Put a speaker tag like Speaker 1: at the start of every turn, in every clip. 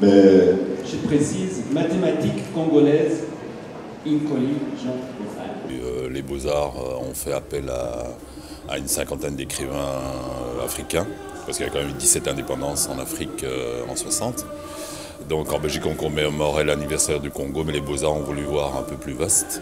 Speaker 1: Mais
Speaker 2: je précise, mathématiques congolaises, Inkoli, Jean Stéphane.
Speaker 3: Les Beaux-Arts ont fait appel à une cinquantaine d'écrivains africains, parce qu'il y a quand même eu 17 indépendances en Afrique en 60. Donc en Belgique on commémorait l'anniversaire du Congo, mais les Beaux-Arts ont voulu voir un peu plus vaste.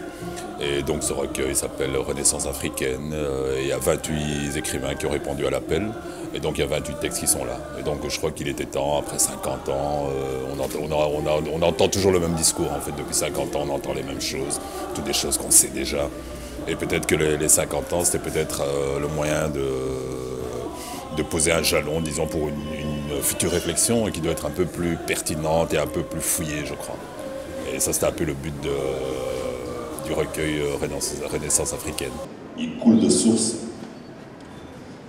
Speaker 3: Et donc ce recueil s'appelle Renaissance africaine. Il y a 28 écrivains qui ont répondu à l'appel. Et donc il y a 28 textes qui sont là. Et donc je crois qu'il était temps, après 50 ans, on entend toujours le même discours en fait. Depuis 50 ans on entend les mêmes choses, toutes des choses qu'on sait déjà. Et peut-être que les 50 ans c'était peut-être le moyen de poser un jalon, disons, pour une future réflexion et qui doit être un peu plus pertinente et un peu plus fouillée, je crois. Et ça, c'était un peu le but du recueil Renaissance africaine.
Speaker 1: il coule de source.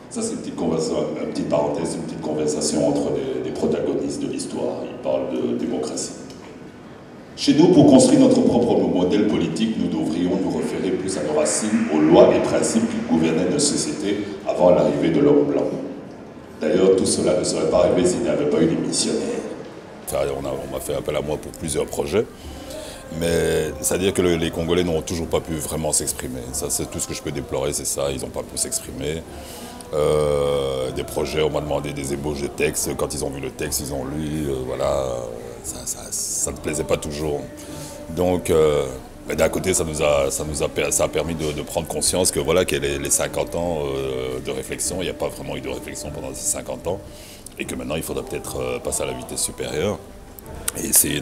Speaker 1: Ça, c'est une petite conversation, une petite parenthèse, une petite conversation entre des protagonistes de l'histoire. Ils parlent de démocratie. Chez nous, pour construire notre propre modèle politique, nous devrions nous référer plus à nos racines, aux lois et principes qui gouvernaient nos sociétés avant l'arrivée de l'homme blanc. D'ailleurs, tout cela ne serait pas arrivé s'il n'y avait pas eu des missionnaires.
Speaker 3: On m'a fait appel à moi pour plusieurs projets, mais c'est-à-dire que les Congolais n'ont toujours pas pu vraiment s'exprimer. Ça, c'est tout ce que je peux déplorer, c'est ça, ils n'ont pas pu s'exprimer. Des projets, on m'a demandé des ébauches de textes. Quand ils ont vu le texte, ils ont lu, voilà, ça ne plaisait pas toujours. Donc, d'un côté, ça a permis de prendre conscience que voilà, qu'il y a les 50 ans de réflexion, il n'y a pas vraiment eu de réflexion pendant ces 50 ans, et que maintenant il faudra peut-être passer à la vitesse supérieure et essayer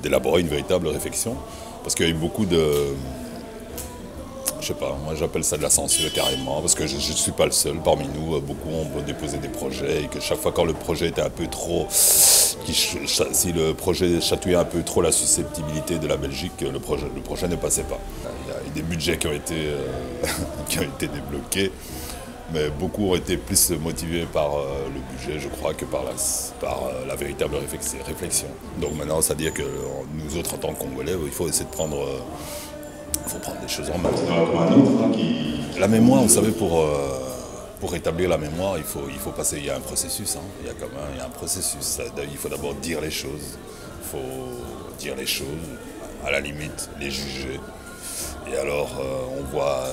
Speaker 3: d'élaborer une véritable réflexion, parce qu'il y a eu beaucoup de... Je sais pas, moi j'appelle ça de la censure carrément, parce que je ne suis pas le seul. Parmi nous, beaucoup ont déposé des projets, et que chaque fois quand le projet était un peu trop... Si le projet chatouillait un peu trop la susceptibilité de la Belgique, le projet ne passait pas. Il y a eu des budgets qui ont été, qui ont été débloqués, mais beaucoup ont été plus motivés par le budget, je crois, que par la véritable réflexion. Donc maintenant, c'est-à-dire que nous autres, en tant que Congolais, il faut essayer de prendre... Il faut prendre des choses en main. La mémoire, vous savez, pour rétablir la mémoire, il faut passer, il y a un processus, hein. Il y a un processus. Il faut d'abord dire les choses. Il faut dire les choses, à la limite, les juger. Et alors, on voit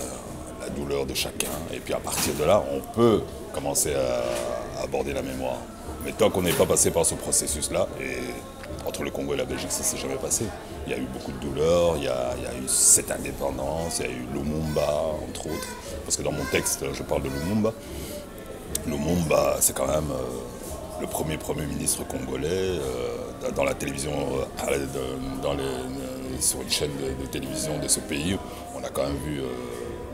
Speaker 3: la douleur de chacun. Et puis à partir de là, on peut commencer à aborder la mémoire. Mais tant qu'on n'est pas passé par ce processus-là, et entre le Congo et la Belgique, ça ne s'est jamais passé. Il y a eu beaucoup de douleurs, il y a eu cette indépendance, il y a eu Lumumba, entre autres. Parce que dans mon texte, je parle de Lumumba. Lumumba, c'est quand même le premier ministre congolais. Dans la télévision, sur une chaîne de télévision de ce pays, on a quand même vu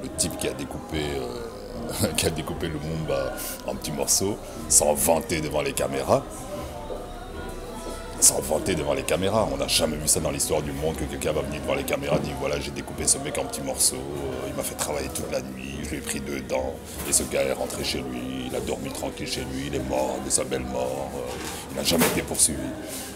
Speaker 3: le type qui a découpé Lumumba en petits morceaux, sans vanter devant les caméras. Sans vanter devant les caméras. On n'a jamais vu ça dans l'histoire du monde, que quelqu'un va venir devant les caméras et dire voilà, j'ai découpé ce mec en petits morceaux, il m'a fait travailler toute la nuit, je lui ai pris 2 dents, et ce gars est rentré chez lui, il a dormi tranquille chez lui, il est mort de sa belle mort, il n'a jamais été poursuivi.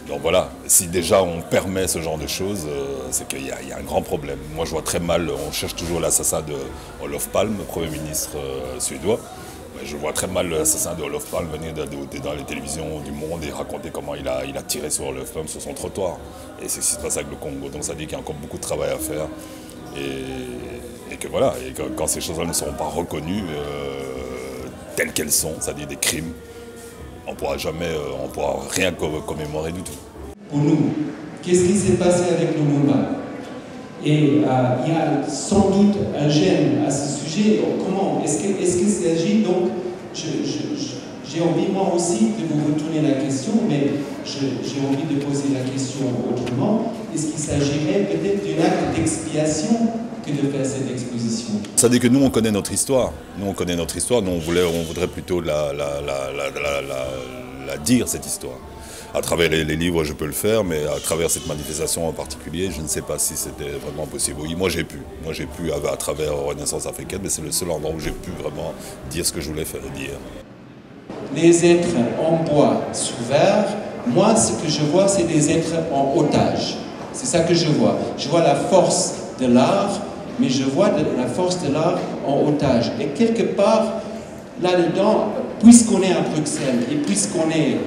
Speaker 3: Donc voilà, si déjà on permet ce genre de choses, c'est qu'il y a un grand problème. Moi je vois très mal, on cherche toujours l'assassin de Olof Palme, Premier ministre suédois. Je vois très mal l'assassin de Olof Palme venir dans les télévisions du monde et raconter comment il a tiré sur Olof Palme sur son trottoir. Et c'est ce qui se passe avec le Congo. Donc ça dit qu'il y a encore beaucoup de travail à faire. Et que voilà, et que quand ces choses-là ne seront pas reconnues telles qu'elles sont, c'est-à-dire des crimes, on ne pourra rien commémorer du tout.
Speaker 2: Pour nous, qu'est-ce qui s'est passé avec Lumumba? Et il y a sans doute un gène à ce sujet. Comment est-ce qu'il s'agit donc, j'ai envie moi aussi de vous retourner la question, mais j'ai envie de poser la question autrement. Est-ce qu'il s'agirait peut-être d'un acte d'expiation que de faire cette exposition?
Speaker 3: Ça dit que nous on connaît notre histoire. Nous on connaît notre histoire. Nous on voudrait plutôt la dire, cette histoire. À travers les livres, je peux le faire, mais à travers cette manifestation en particulier, je ne sais pas si c'était vraiment possible. Oui, moi j'ai pu à travers Renaissance africaine, mais c'est le seul endroit où j'ai pu vraiment dire ce que je voulais dire.
Speaker 2: Les êtres en bois sous verre, moi ce que je vois, c'est des êtres en otage. C'est ça que je vois. Je vois la force de l'art, mais je vois la force de l'art en otage. Et quelque part, là-dedans, puisqu'on est à Bruxelles et puisqu'on est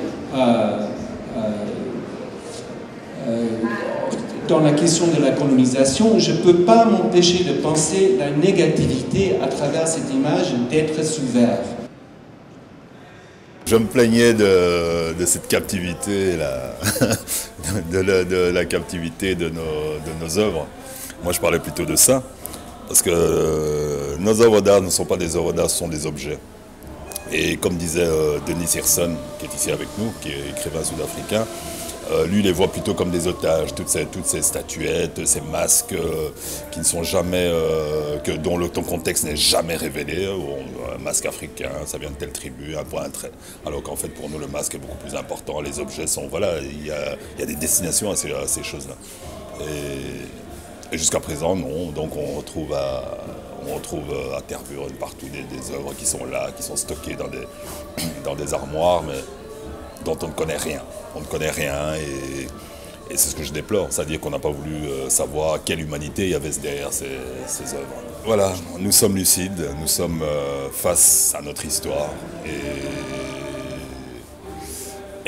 Speaker 2: dans la question de la colonisation, je ne peux pas m'empêcher de penser la négativité à travers cette image d'être sous verre.
Speaker 3: Je me plaignais de cette captivité, de la captivité de nos œuvres. Moi, je parlais plutôt de ça, parce que nos œuvres d'art ne sont pas des œuvres d'art, ce sont des objets. Et comme disait Denis Hirson, qui est ici avec nous, qui est écrivain sud-africain, lui, il les voit plutôt comme des otages, toutes ces statuettes, ces masques qui ne sont jamais, dont le contexte n'est jamais révélé. Un masque africain, ça vient de telle tribu, un point, un trait. Alors qu'en fait, pour nous, le masque est beaucoup plus important. Les objets sont, voilà, il y a des destinations à ces choses-là. Et jusqu'à présent, non. Donc on retrouve à Tervuren partout des œuvres qui sont là, qui sont stockées dans des armoires, mais dont on ne connaît rien. On ne connaît rien et c'est ce que je déplore. C'est-à-dire qu'on n'a pas voulu savoir quelle humanité il y avait derrière ces œuvres. Voilà, nous sommes lucides, nous sommes face à notre histoire et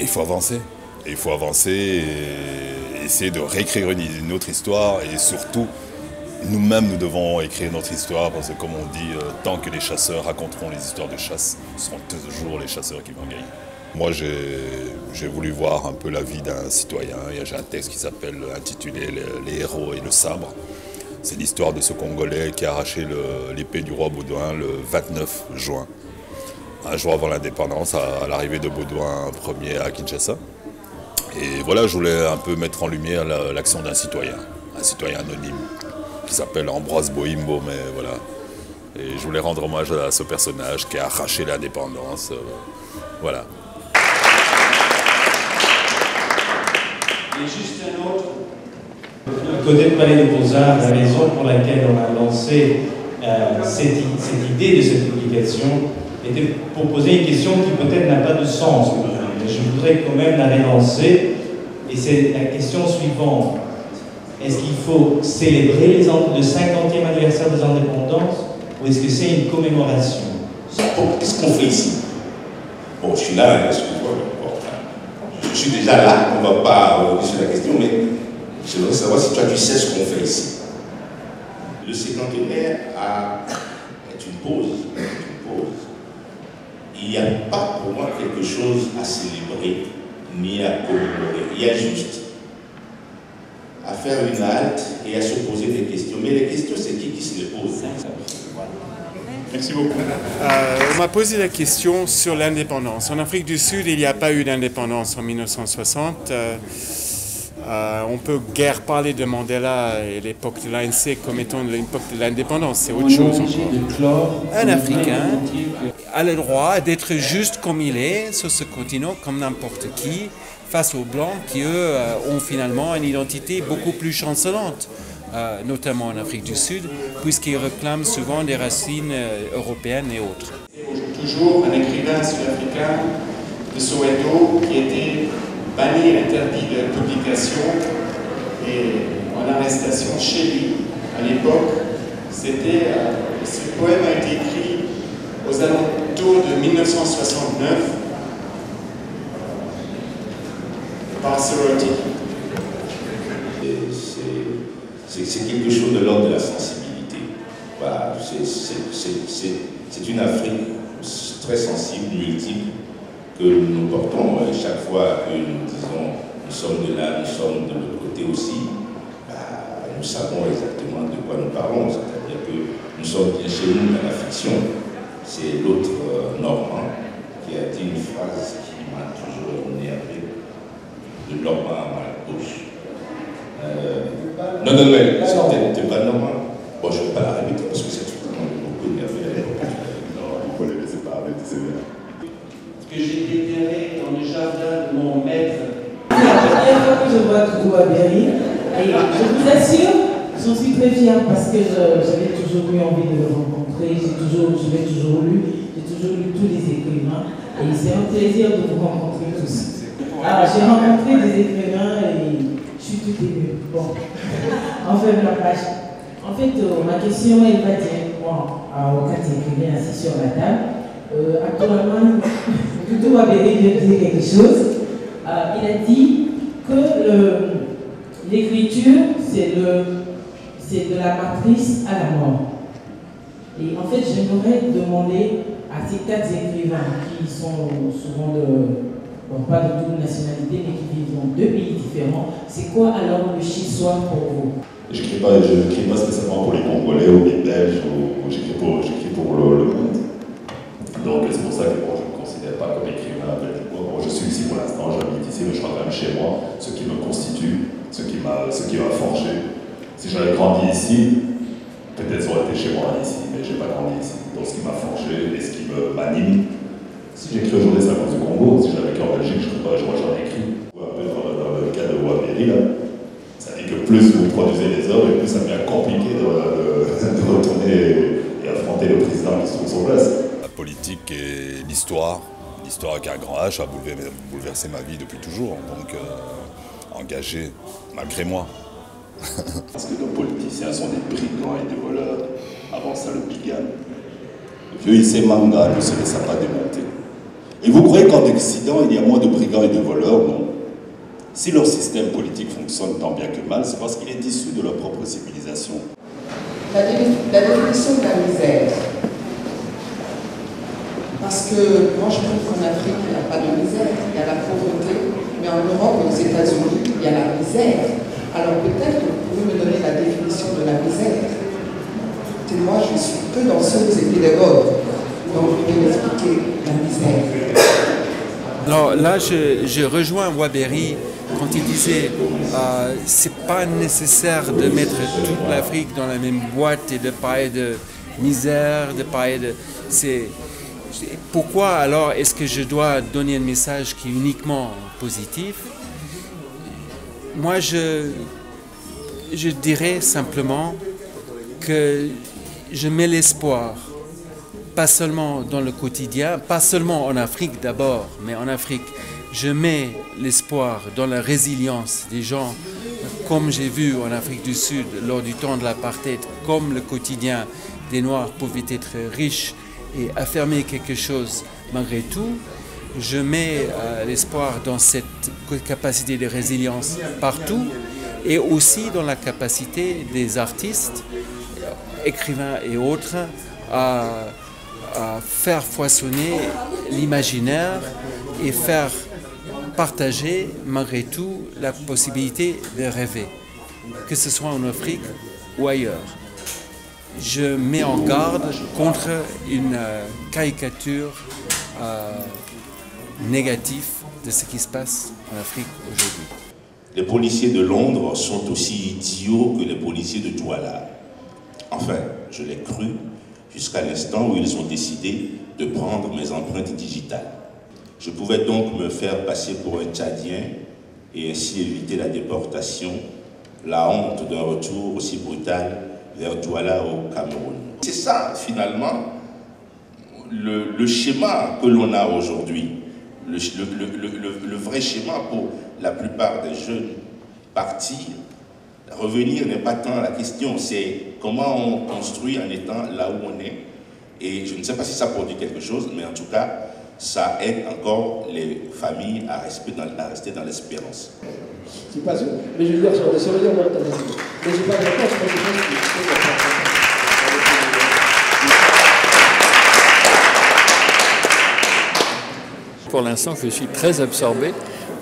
Speaker 3: il faut avancer. Et il faut avancer et essayer de réécrire une autre histoire et surtout, nous-mêmes, nous devons écrire notre histoire parce que, comme on dit, tant que les chasseurs raconteront les histoires de chasse, ce seront toujours les chasseurs qui vont gagner. Moi, j'ai voulu voir un peu la vie d'un citoyen. J'ai un texte qui s'appelle intitulé « Les héros et le sabre ». C'est l'histoire de ce Congolais qui a arraché l'épée du roi Baudouin le 29 juin. Un jour avant l'indépendance, à l'arrivée de Baudouin Ier à Kinshasa. Et voilà, je voulais un peu mettre en lumière l'action d'un citoyen anonyme, qui s'appelle Ambroise Boimbo, mais voilà. Et je voulais rendre hommage à ce personnage qui a arraché l'indépendance. Voilà.
Speaker 2: Et juste un autre.
Speaker 4: Du côté de Palais des Beaux-Arts, la raison pour laquelle on a lancé cette idée de cette publication était pour poser une question qui peut-être n'a pas de sens. Mais je voudrais quand même la relancer. Et c'est la question suivante. Est-ce qu'il faut célébrer le 50e anniversaire des indépendances ou est-ce que c'est une commémoration?
Speaker 5: Qu'est-ce qu'on fait ici? Bon, je suis là, excuse-moi. Bon, je suis déjà là, on ne va pas revenir sur la question, mais je voudrais savoir si toi tu sais ce qu'on fait ici. Le cinquantenaire est une pause. Il n'y a pas pour moi quelque chose à célébrer ni à commémorer. Il y a juste à faire une halte et à se poser des questions. Mais les questions, c'est qui se les pose?
Speaker 1: Merci beaucoup.
Speaker 6: On m'a posé la question sur l'indépendance. En Afrique du Sud, il n'y a pas eu d'indépendance en 1960. On peut guère parler de Mandela et l'époque de l'ANC comme étant l'époque de l'indépendance, c'est autre chose encore. Un Africain a le droit d'être juste comme il est sur ce continent, comme n'importe qui, face aux Blancs qui, eux, ont finalement une identité beaucoup plus chancelante, notamment en Afrique du Sud, puisqu'ils réclament souvent des racines européennes et autres.
Speaker 2: Toujours un écrivain sud-africain de Soweto qui était banni, interdit de publication et en arrestation chez lui. À l'époque, ce poème a été écrit aux alentours de 1969 par Soroti.
Speaker 5: C'est quelque chose de l'ordre de la sensibilité. Voilà, c'est une Afrique très sensible, multiple, que nous portons chaque fois que nous disons nous sommes de là, nous sommes de l'autre côté aussi. Nous savons exactement de quoi nous parlons, c'est-à-dire que nous sommes bien chez nous dans la fiction. C'est l'autre Normand qui a dit une phrase qui m'a toujours énervé, de Normand à ma gauche. Non, c'était pas Normand. Bon, je ne vais pas la répéter parce que c'est tout le monde beaucoup énervé à l'époque.
Speaker 3: Non, il faut les laisser parler, c'est bien.
Speaker 2: Que j'ai déterré dans le jardin de mon maître.
Speaker 7: C'est la première fois que je vois Togo à Berry. Et je vous assure, j'en suis très fière parce que j'avais toujours eu envie de le rencontrer. Je l'ai toujours lu, j'ai toujours lu tous les écrivains. Et c'est un plaisir de vous rencontrer tous. Alors, j'ai rencontré des écrivains et je suis tout émue. Bon, on ferme la page. En fait, ma question, elle va directement aux 4 écrivains assis sur la table. Actuellement, Doudou Waberi vient de dire quelque chose. il a dit que l'écriture, c'est de la matrice à la mort. Et en fait, j'aimerais demander à ces 4 écrivains qui sont souvent pas de toute nationalité, mais qui vivent dans 2 pays différents, c'est quoi alors le chez-soi pour vous?
Speaker 1: Je n'écris pas spécialement pour les Congolais ou les Belges, j'écris pour le monde. Donc c'est pour ça que bon, je ne me considère pas comme écrivain belge. Bon, je suis ici pour l'instant, j'habite ici, mais je suis quand même chez moi, ce qui me constitue, ce qui m'a forgé. Si j'avais grandi ici, peut-être ça aurait été chez moi ici, mais je n'ai pas grandi ici. Donc ce qui m'a forgé et ce qui m'anime, si j'écris aujourd'hui, c'est à cause du Congo. Si j'avais vécu en Belgique, je n'aurais jamais écrit. Un peu dans le cas de Waberi, là, ça dit que plus vous produisez des œuvres, et plus ça devient compliqué de retourner et affronter le président qui se trouve sur place.
Speaker 3: La politique et l'histoire avec un grand H a bouleversé ma vie depuis toujours, donc engagé malgré moi.
Speaker 1: Parce que nos politiciens sont des brigands et des voleurs. Avant ça, le bigame. Le vieux Issey Manga ne se laissa pas démonter. Et vous croyez qu'en Occident, il y a moins de brigands et de voleurs? Non. Si leur système politique fonctionne tant bien que mal, c'est parce qu'il est issu de leur propre civilisation.
Speaker 8: La définition de la misère. Parce que moi, je trouve qu'en Afrique, il n'y a pas de misère, il y a la pauvreté. Mais en Europe et aux États-Unis, il y a la misère. Alors peut-être que vous pouvez me donner la définition de la misère. Et moi, je suis peu danseuse et pédagogue, donc vous pouvez m'expliquer la misère.
Speaker 2: Alors là, je rejoins Waberi quand il disait c'est pas nécessaire de mettre toute l'Afrique dans la même boîte et de parler de misère, de parler de... Pourquoi alors est-ce que je dois donner un message qui est uniquement positif? Moi, je dirais simplement que je mets l'espoir, pas seulement dans le quotidien, pas seulement en Afrique d'abord, mais en Afrique. Je mets l'espoir dans la résilience des gens, comme j'ai vu en Afrique du Sud lors du temps de l'apartheid, comme le quotidien des Noirs pouvait être riche et affirmer quelque chose malgré tout. Je mets l'espoir dans cette capacité de résilience partout et aussi dans la capacité des artistes, écrivains et autres à faire foisonner l'imaginaire et faire partager malgré tout la possibilité de rêver, que ce soit en Afrique ou ailleurs. Je mets en garde contre une caricature négative de ce qui se passe en Afrique aujourd'hui.
Speaker 5: Les policiers de Londres sont aussi idiots que les policiers de Douala. Enfin, je l'ai cru jusqu'à l'instant où ils ont décidé de prendre mes empreintes digitales. Je pouvais donc me faire passer pour un Tchadien et ainsi éviter la déportation, la honte d'un retour aussi brutal vers Douala au Cameroun. C'est ça, finalement, le schéma que l'on a aujourd'hui. Le vrai schéma pour la plupart des jeunes partir, revenir n'est pas tant la question, c'est comment on construit en étant là où on est. Et je ne sais pas si ça produit quelque chose, mais en tout cas, ça aide encore les familles à rester dans l'espérance.
Speaker 9: C'est pas sûr, mais je veux dire, sur le surveillant dans le mais j'ai pas de réponse, moi je pense que
Speaker 10: pour l'instant, je suis très absorbé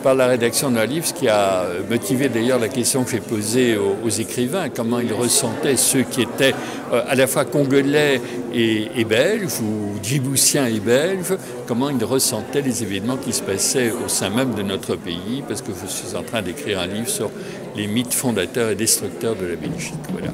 Speaker 10: par la rédaction d'un livre, ce qui a motivé d'ailleurs la question que j'ai posée aux écrivains, comment ils ressentaient ceux qui étaient à la fois congolais et belges, ou djiboutiens et belges, comment ils ressentaient les événements qui se passaient au sein même de notre pays, parce que je suis en train d'écrire un livre sur les mythes fondateurs et destructeurs de la Belgique. Voilà.